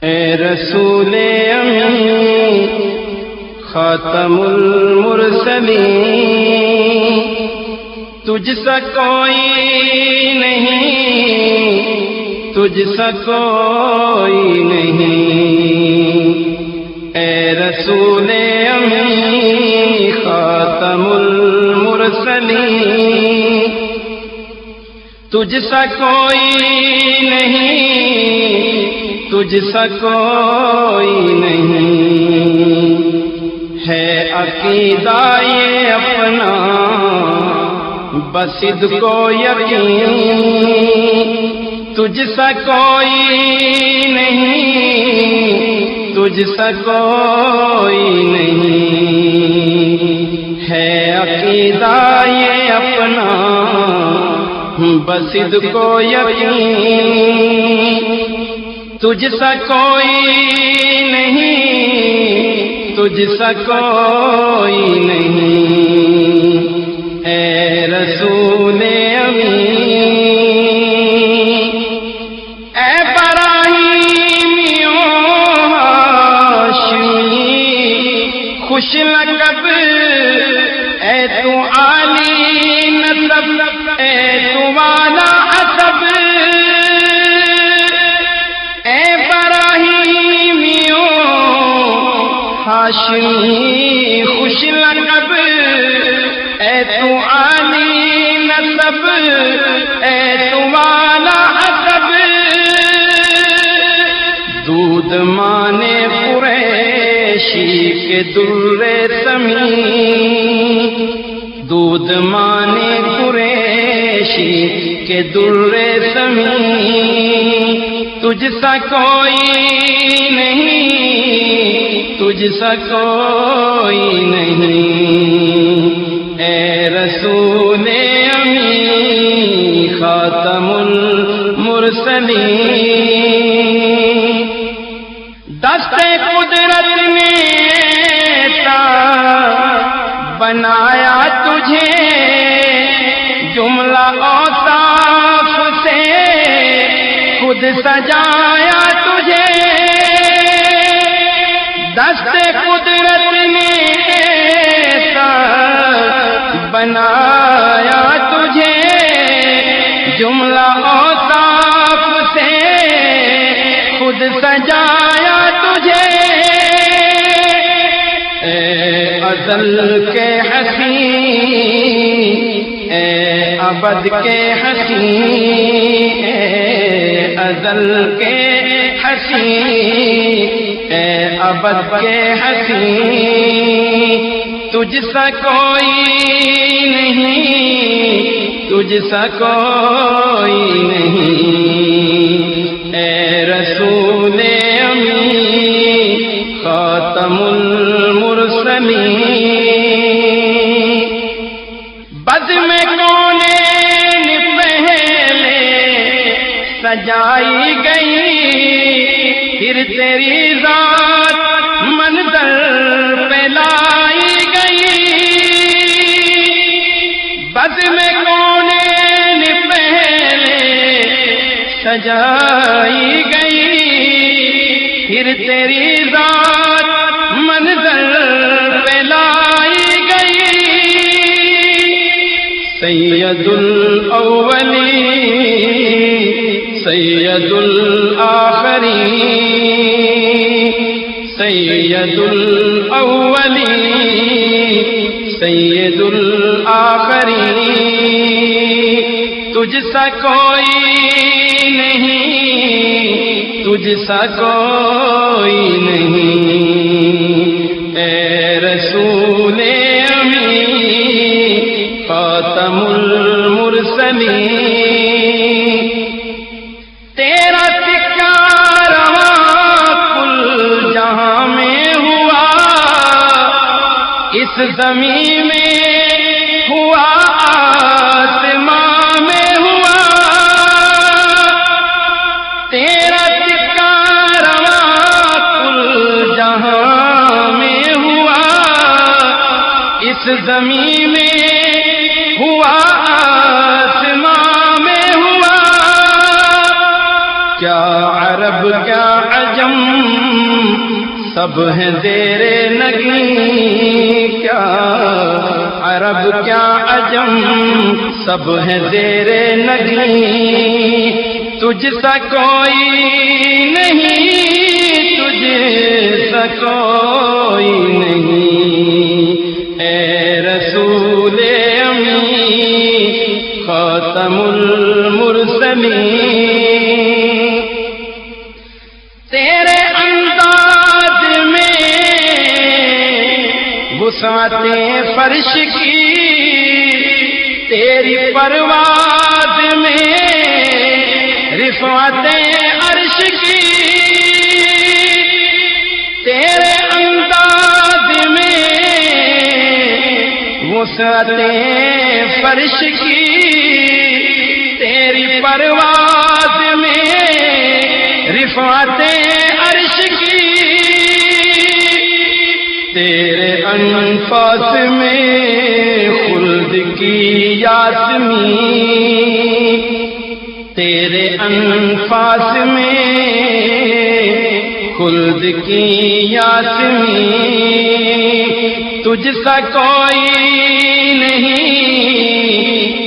اے رسول امین خاتم المرسلین، تجھ سا کوئی نہیں، تجھ سا کوئی نہیں۔ اے رسول امین خاتم المرسلین، تجھ سا کوئی نہیں، تجھ سا کوئی نہیں۔ ہے عقیدہ یہ اپنا بصد کو یقین، تجھ سا کوئی نہیں، تجھ سا کوئی نہیں۔ ہے عقیدہ یہ اپنا بصد کو یقین، تجھ سا کوئی نہیں، تجھ سا کوئی نہیں۔ اے رسول امین، اے ابراہیمیوں ہاشمی، خوش لقب اے تو عالی نسب، اے تو والا حسب، اے ابراہیمیوں ہاشمی، خوش لقب اے تو عالی نسب، اے تو والا حسب، دودھ مانے قریشی کے در ثمین، دودھ مانے قریشی کے در ثمین، تجھ سا کوئی نہیں، تجھ سا کوئی نہیں۔ اے رسول امین خاتم المرسلین، دست قدرت نے بنایا تجھے، جملہ اوصاف سے خود سجایا تجھے، دست قدرت نے بنایا تجھے، جملہ اوصاف سے خود سجایا تجھے۔ اے ازل کے حسین، اے ابد کے حسین، اے ازل کے حسین، اے ابد کے حسین، تجھ سا کوئی نہیں، تجھ سا کوئی نہیں۔ اے رسول امین خاتم المرسلین، بزم کونین پہلے سجائی گئی، پھر تیری ذات منظر پہ لائی گئی، بزم کونین پہلے سجائی گئی، پھر تیری ذات منظر پہ لائی گئی۔ سید الاولین سید الآخرین، سید الاولین سید الآخرین، تجھ سا کوئی نہیں، تجھ سا کوئی نہیں۔ اے رسول امین خاتم المرسلین، تیرا سکہ رواں کل جہاں میں ہوا، اس زمین میں ہوا، آسمان میں ہوا، تیرا سکہ رواں کل جہاں میں ہوا، اس زمین میں ہوا، آسمان میں ہوا، کیا عرب عرب کیا عجم سب ہیں زیر نگی، کیا عرب کیا عجم سب ہیں زیر نگی، تجھ سا کوئی نہیں، تجھ سا کوئی نہیں، اے رسول امی خاتم المرسلین، تیرے انداز میں وسعت فرش کی، تیری پرواز میں رفعت عرش کی، تیرے انداز میں وسعت فرش کی، تیری پرواز میں رفعت عرش کی، تیرے انفاس میں خلد کی یاسمین، تیرے انفاس میں خلد کی یاسمین، تجھ سا کوئی نہیں،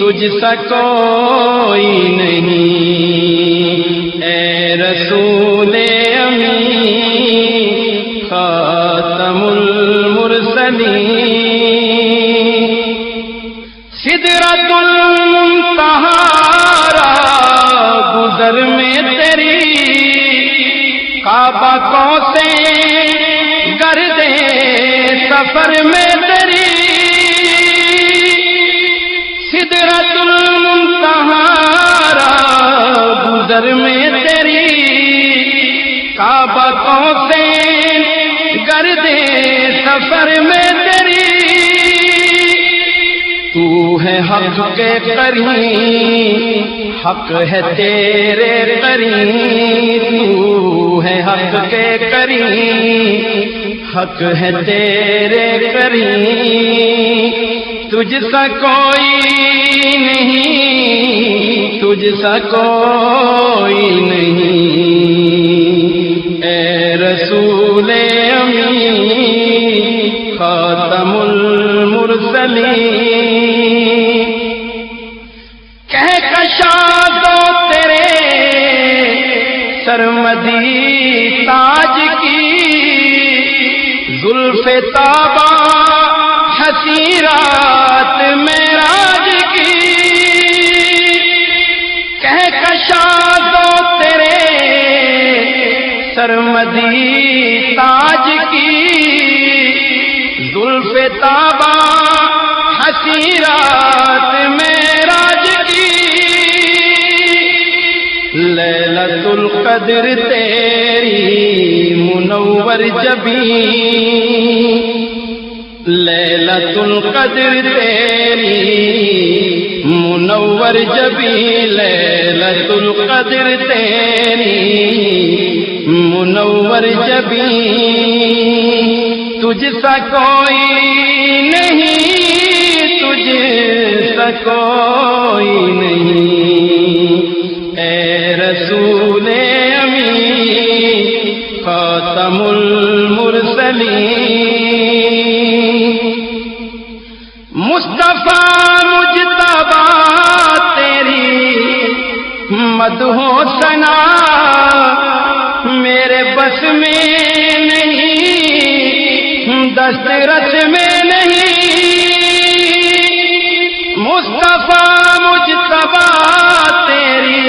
تجھ سا کوئی نہیں، اے رسول امی خاتم المرسلین، سدرۃ المنتہی گزر میں تیری، کعبہ کو سے گرد سفر میں تیری، سدرۃ المنتہی گزر میں تیری، کعبہ کو سے گرد سفر میں تیری، تو ہے حق کے قریب، حق ہے تیرے قریب، تو ہے حق کے قریب، حق ہے تیرے قریب، تجھ سا کوئی نہیں، تجھ سا کوئی نہیں، اے رسول امی خاتم المرسلین، سرمدی تاج کی، زلف تابا حسیرات معراج کی، کہکشاں دو تیرے سرمدی تاج کی، زلف تابا حسیرات معراج کی، لیلۃ القدر تیری منور جبین، لیلۃ القدر تیری منور جبین، لیلۃ القدر تیری منور جبین، تجھ سا کوئی نہیں، تجھ سا کوئی نہیں، اے رسول امی خاتم المرسلین، مصطفیٰ مجتبیٰ تیری مدح و ثنا میرے بس میں نہیں، دسترس میں نہیں، مصطفیٰ مجتبیٰ تیری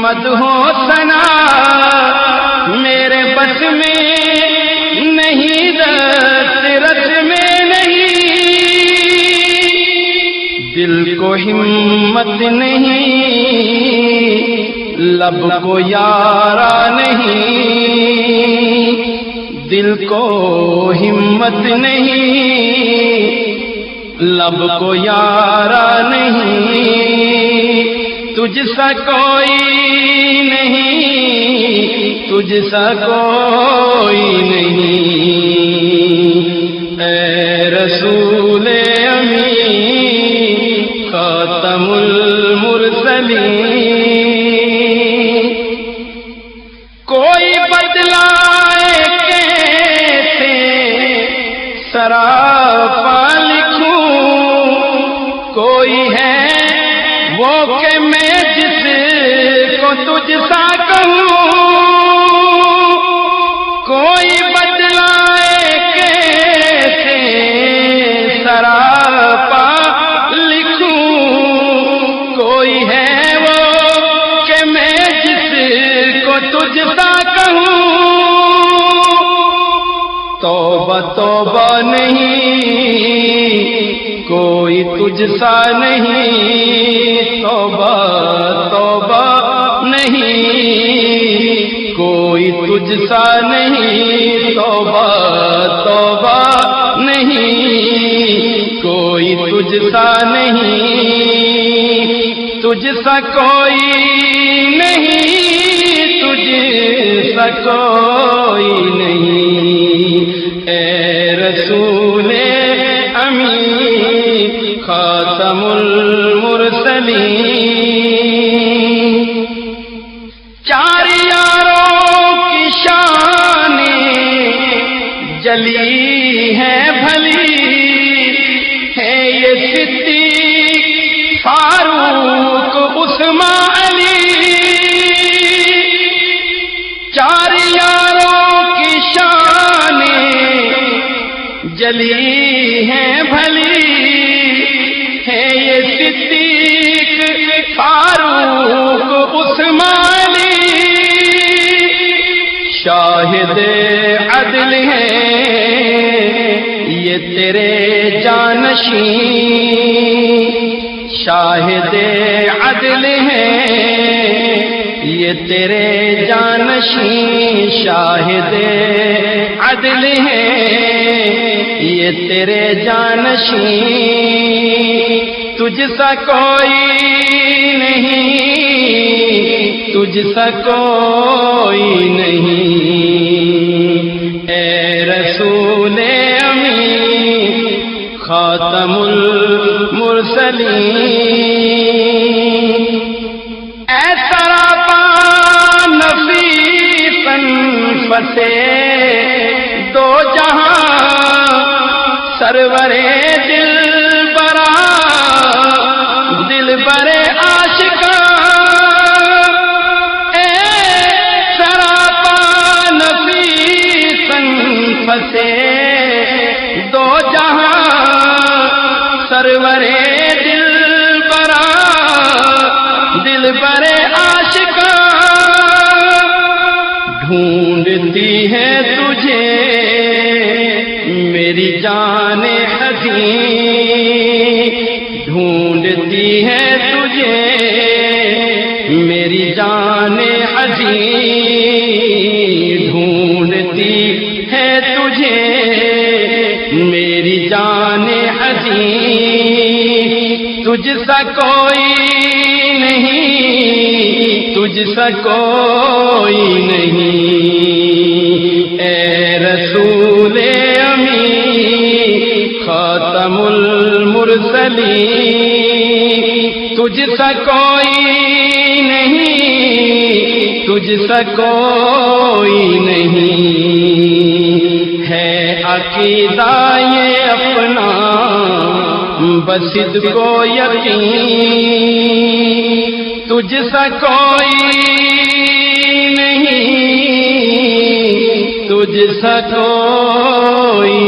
مدح و ثنا میرے بس میں نہیں، دسترس میں نہیں، دل کو ہمت نہیں، لب کو یارا نہیں، دل کو ہمت نہیں، لب کو یارا نہیں، تجھ سا کوئی نہیں، تجھ سا کوئی نہیں، اے رسول امی خاتم المرسلین، کوئی بدلائے کیسے سراپا لکھوں، کوئی ہے وہ کہ میں جس کو تجھ سا کہوں، کوئی بدلائے کیسے سراپا لکھوں، کوئی ہے وہ کہ میں جس کو تجھ سا کہوں، توبہ توبہ نہیں کوئی تجھ سا نہیں، توبہ توبہ نہیں کوئی تجھ سا نہیں، توبہ توبہ نہیں کوئی تجھ سا نہیں، تجھ سا کوئی نہیں، تجھ سا کوئی نہیں، اے رسول امین خاتم المرسلین۔ چار یاروں کی شان جلی ہے بھلی، ہے یہ صدیق فاروق عثمان علی، چار یاروں کی شان جلی ہے بھلی، ہے یہ صدیق فاروق عثمان علی، شاہد عدل ہیں یہ تیرے جانشین، شاہد عدل ہیں یہ تیرے جانشین، شاہد عدل ہیں یہ تیرے جانشین، تجھ سا کوئی نہیں، تجھ سا کوئی نہیں، اے رسول امین خاتم المرسلین۔ اے سراپا نفیساً فسے دو جہاں، سرورے دل برا دل برے عاشقاں، اے سراپا نفیساً فسے دو جہاں، سرورے دل برا دل برے عاشقاں، ڈھونڈتی ہے تجھے میری جان حزین، ڈھونڈتی ہے تجھے میری جان حزین، ڈھونڈتی ہے تجھے میری جان حزین، تجھ سا کوئی نہیں، تجھ سا کوئی نہیں، اے رسول خاتم المرسلین، تجھ سا کوئی نہیں، تجھ سا کوئی نہیں، ہے عقیدہ یہ اپنا بس کو یقین، تجھ سا کوئی نہیں، تجھ سا کوئی